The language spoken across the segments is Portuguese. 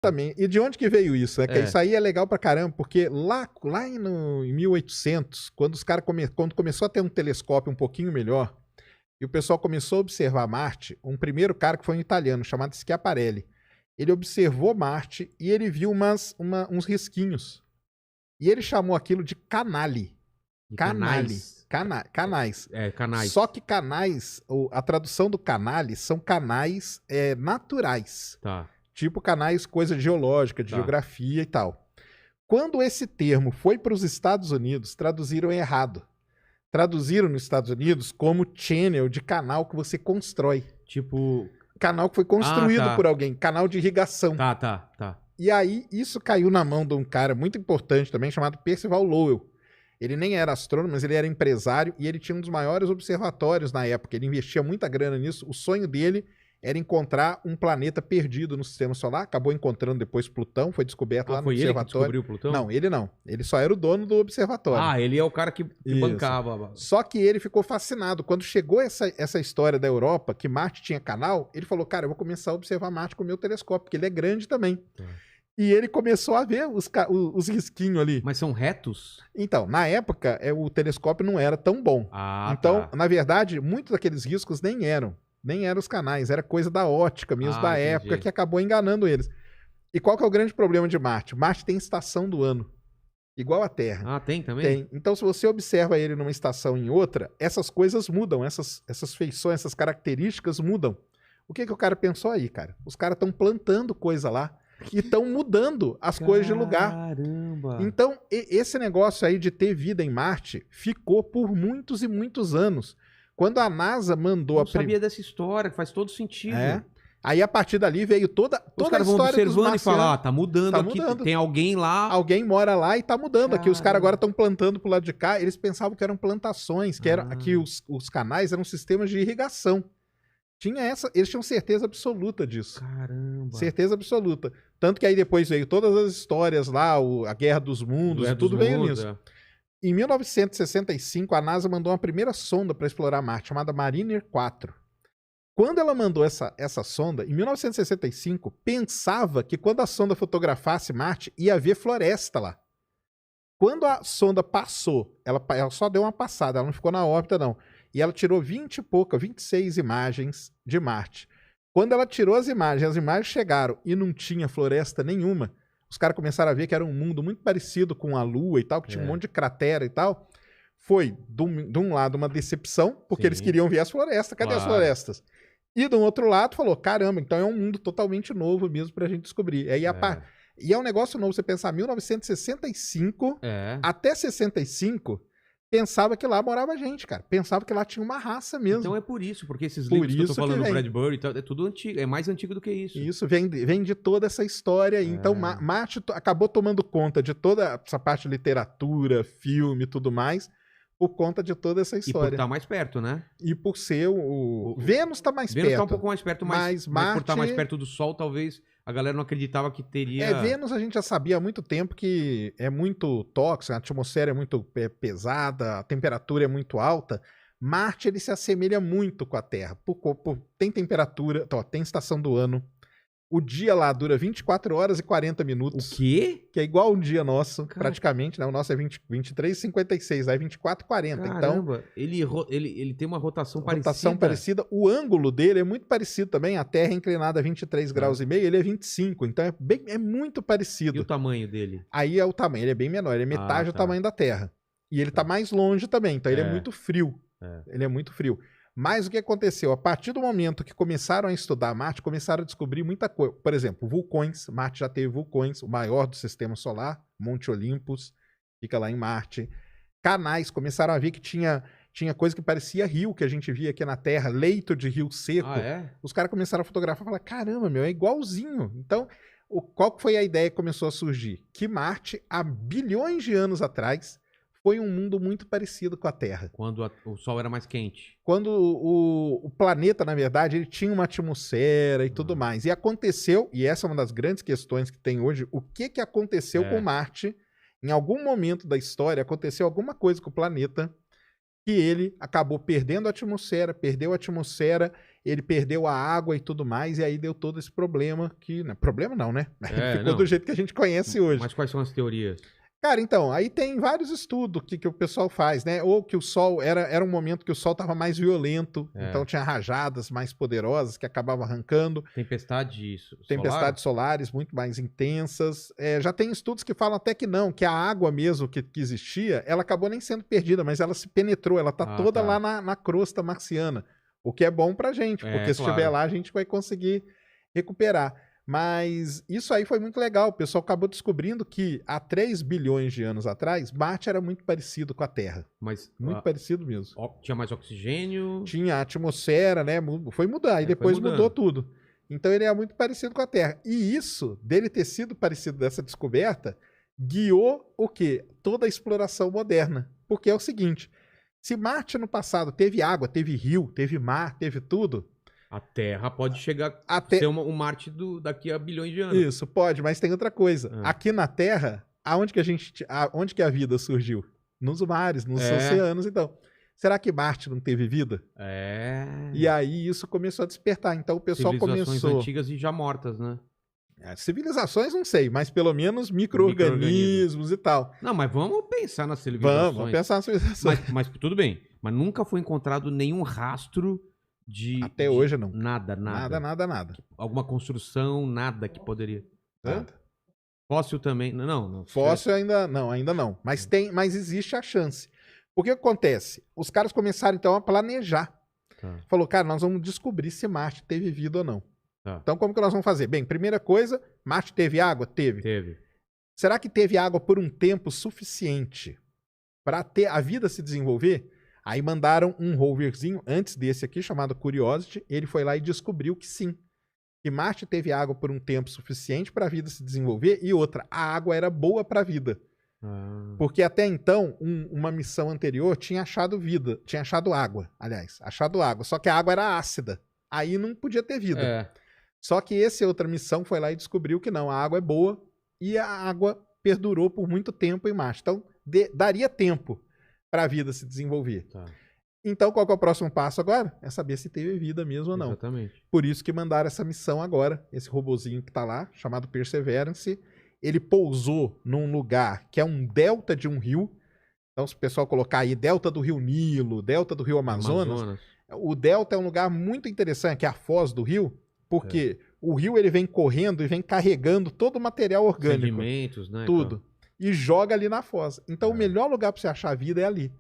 Também. E de onde que veio isso? Que É. isso aí é legal pra caramba, porque em 1800, quando os caras quando começou a ter um telescópio um pouquinho melhor, e o pessoal começou a observar Marte, um primeiro cara que foi um italiano, chamado Schiaparelli, ele observou Marte e ele viu uns risquinhos. E ele chamou aquilo de canali. Canais. Canais. É, canais. Só que canais, a tradução do canali são canais naturais. Tá. Tipo canais, coisa geológica, de geografia e tal. Quando esse termo foi para os Estados Unidos, traduziram errado. Traduziram nos Estados Unidos como channel de canal que você constrói. Tipo... Canal que foi construído por alguém. Canal de irrigação. Tá. E aí, isso caiu na mão de um cara muito importante também, chamado Percival Lowell. Ele nem era astrônomo, mas ele era empresário e ele tinha um dos maiores observatórios na época. Ele investia muita grana nisso. O sonho dele era encontrar um planeta perdido no sistema solar. Acabou encontrando depois Plutão, foi descoberto lá no observatório. Foi ele que descobriu Plutão? Não, ele não. Ele só era o dono do observatório. Ah, ele é o cara que bancava. Só que ele ficou fascinado. Quando chegou essa história da Europa, que Marte tinha canal, ele falou, cara, eu vou começar a observar Marte com o meu telescópio, porque ele é grande também. E ele começou a ver os risquinhos ali. Mas são retos? Então, na época, o telescópio não era tão bom. Então, na verdade, muitos daqueles riscos nem eram os canais, era coisa da ótica mesmo, da época, que acabou enganando eles. E qual que é o grande problema de Marte? Marte tem estação do ano, igual a Terra. Ah, tem também? Tem. Então, se você observa ele numa estação e em outra, essas coisas mudam, essas feições, essas características mudam. O que o cara pensou aí, cara? Os caras estão plantando coisa lá e estão mudando as coisas de lugar. Caramba! Então, esse negócio aí de ter vida em Marte ficou por muitos e muitos anos. Quando a NASA mandou Eu sabia dessa história, que faz todo sentido. Aí, a partir dali, veio toda a história vão observando dos e falar, tá mudando aqui, mudando. Tem alguém lá. Alguém mora lá e tá mudando. Aqui os caras agora estão plantando pro lado de cá. Eles pensavam que eram plantações, que os canais eram sistemas de irrigação. Eles tinham certeza absoluta disso. Caramba. Certeza absoluta. Tanto que aí depois veio todas as histórias lá, a Guerra dos Mundos, tudo veio nisso. Em 1965, a NASA mandou uma primeira sonda para explorar Marte, chamada Mariner 4. Quando ela mandou essa sonda, em 1965, pensava que quando a sonda fotografasse Marte, ia haver floresta lá. Quando a sonda passou, ela só deu uma passada, ela não ficou na órbita, não. E ela tirou 26 imagens de Marte. Quando ela tirou as imagens chegaram e não tinha floresta nenhuma, os caras começaram a ver que era um mundo muito parecido com a Lua e tal, que tinha um monte de cratera e tal. Foi, de um lado, uma decepção, porque eles queriam ver as florestas. Cadê as florestas? E do outro lado, falou, caramba, então é um mundo totalmente novo mesmo pra gente descobrir. E é um negócio novo, você pensar, 1965 até 65... pensava que lá morava gente, cara. Pensava que lá tinha uma raça mesmo. Então é por isso, porque esses livros que eu tô falando, do Bradbury e tal, é tudo antigo, é mais antigo do que isso. Isso, vem de toda essa história aí. Então, Marte acabou tomando conta de toda essa parte de literatura, filme e tudo mais, por conta de toda essa história. E por estar mais perto, né? E por ser Vênus tá mais perto. Vênus tá um pouco mais perto, mas Marte... por estar mais perto do Sol, talvez a galera não acreditava que teria... Vênus a gente já sabia há muito tempo que é muito tóxico, a atmosfera é muito pesada, a temperatura é muito alta. Marte, ele se assemelha muito com a Terra. Tem temperatura, tem estação do ano. O dia lá dura 24 horas e 40 minutos. O quê? Que é igual um dia nosso, praticamente, né? O nosso é 23,56, aí 24 e 40. Caramba, então, ele tem uma rotação parecida. O ângulo dele é muito parecido também. A Terra é inclinada a 23 graus e meio, ele é 25. Então é muito parecido. E o tamanho dele? Aí é o tamanho, ele é bem menor. Ele é metade do tamanho da Terra. E ele tá mais longe também, então ele é muito frio. Ele é muito frio. Mas o que aconteceu? A partir do momento que começaram a estudar Marte, começaram a descobrir muita coisa. Por exemplo, vulcões. Marte já teve vulcões, o maior do sistema solar, Monte Olympus, fica lá em Marte. Canais, começaram a ver que tinha coisa que parecia rio, que a gente via aqui na Terra, leito de rio seco. Os caras começaram a fotografar e falaram, caramba, meu, é igualzinho. Então, qual foi a ideia que começou a surgir? Que Marte, há bilhões de anos atrás, foi um mundo muito parecido com a Terra. Quando o Sol era mais quente. Quando o planeta, na verdade, ele tinha uma atmosfera e tudo mais. E aconteceu, e essa é uma das grandes questões que tem hoje, o que aconteceu com Marte? Em algum momento da história, aconteceu alguma coisa com o planeta que ele acabou perdendo a atmosfera, perdeu a atmosfera ele perdeu a água e tudo mais, e aí deu todo esse problema que... Né, problema não, né? Ficou não. do jeito que a gente conhece hoje. Mas quais são as teorias? Cara, então, aí tem vários estudos que o pessoal faz, né? Ou que o Sol, era um momento que o Sol estava mais violento, então tinha rajadas mais poderosas que acabavam arrancando. Tempestades solares muito mais intensas. Já tem estudos que falam até que não, que a água mesmo que existia, ela acabou nem sendo perdida, mas ela se penetrou, ela tá toda lá na crosta marciana, o que é bom pra gente, porque se estiver lá a gente vai conseguir recuperar. Mas isso aí foi muito legal. O pessoal acabou descobrindo que há 3 bilhões de anos atrás, Marte era muito parecido com a Terra. Muito parecido mesmo. Tinha mais oxigênio? Tinha a atmosfera, né? Foi mudar, e depois mudou tudo. Então ele é muito parecido com a Terra. E isso, dele ter sido parecido dessa descoberta, guiou o quê? Toda a exploração moderna. Porque é o seguinte, se Marte no passado teve água, teve rio, teve mar, teve tudo... A Terra pode chegar a ser um Marte daqui a bilhões de anos. Isso, pode, mas tem outra coisa. Aqui na Terra, onde que a vida surgiu? Nos mares, nos oceanos, então. Será que Marte não teve vida? E aí isso começou a despertar. Então o pessoal Civilizações antigas e já mortas, né? Civilizações não sei, mas pelo menos micro-organismos e tal. Não, mas vamos pensar nas civilizações. Vamos pensar nas civilizações. Mas tudo bem. Mas nunca foi encontrado nenhum rastro até hoje não. Nada. Alguma construção, nada que poderia. Fóssil também. Não. Fóssil ainda não. Mas existe a chance. O que acontece? Os caras começaram então a planejar. Falou, cara, nós vamos descobrir se Marte teve vida ou não. Então como que nós vamos fazer? Bem, primeira coisa, Marte teve água? Teve. Será que teve água por um tempo suficiente para ter a vida se desenvolver? Aí mandaram um roverzinho antes desse aqui, chamado Curiosity. Ele foi lá e descobriu que sim, que Marte teve água por um tempo suficiente para a vida se desenvolver. E outra, a água era boa para a vida. Porque até então, uma missão anterior tinha achado água, só que a água era ácida. Aí não podia ter vida. Só que essa outra missão foi lá e descobriu que não, a água é boa e a água perdurou por muito tempo em Marte. Então, daria tempo para a vida se desenvolver. Então, qual que é o próximo passo agora? É saber se teve vida mesmo ou não. Exatamente. Por isso que mandaram essa missão agora, esse robozinho que está lá, chamado Perseverance. Ele pousou num lugar que é um delta de um rio. Então, se o pessoal colocar aí delta do rio Nilo, delta do rio Amazonas. O delta é um lugar muito interessante, que é a foz do rio, porque o rio ele vem correndo e vem carregando todo o material orgânico. Sedimentos, né? Tudo. E joga ali na foz. Então o melhor lugar para você achar vida é ali.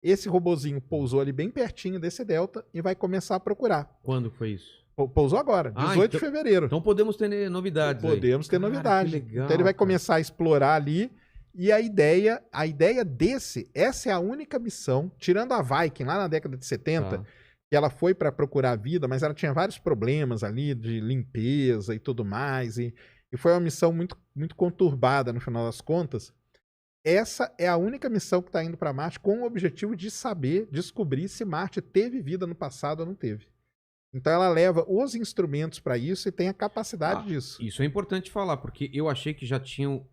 Esse robozinho pousou ali bem pertinho desse delta e vai começar a procurar. Quando foi isso? Pousou agora, 18 de fevereiro. Então podemos ter novidades. Podemos ter novidades. Legal, então ele vai começar a explorar ali. E a ideia essa é a única missão, tirando a Viking lá na década de 70, que ela foi para procurar vida, mas ela tinha vários problemas ali de limpeza e tudo mais. E foi uma missão muito, muito conturbada no final das contas. Essa é a única missão que está indo para Marte com o objetivo de descobrir se Marte teve vida no passado ou não teve. Então ela leva os instrumentos para isso e tem a capacidade disso. Isso é importante falar, porque eu achei que já tinham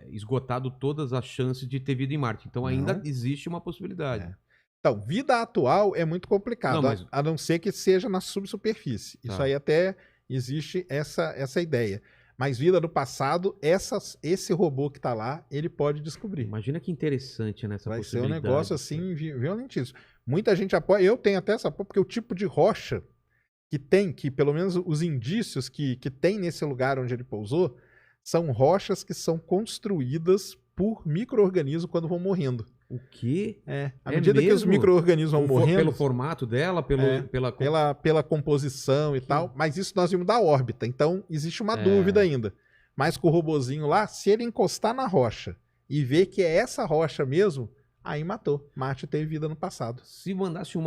esgotado todas as chances de ter vida em Marte. Então ainda existe uma possibilidade. Então, vida atual é muito complicado, a não ser que seja na subsuperfície. Isso aí até existe essa ideia. Mas vida do passado, esse robô que está lá, ele pode descobrir. Imagina que interessante nessa possibilidade. Vai ser um negócio assim violentíssimo. Muita gente apoia, eu tenho até essa apoia, porque o tipo de rocha que pelo menos os indícios que tem nesse lugar onde ele pousou, são rochas que são construídas por micro-organismos quando vão morrendo. O quê? À medida que os micro-organismos vão morrendo... Pelo formato dela? Pela composição e tal. Mas isso nós vimos da órbita. Então, existe uma dúvida ainda. Mas com o robozinho lá, se ele encostar na rocha e ver que é essa rocha mesmo, aí matou. Marte teve vida no passado. Se mandasse uma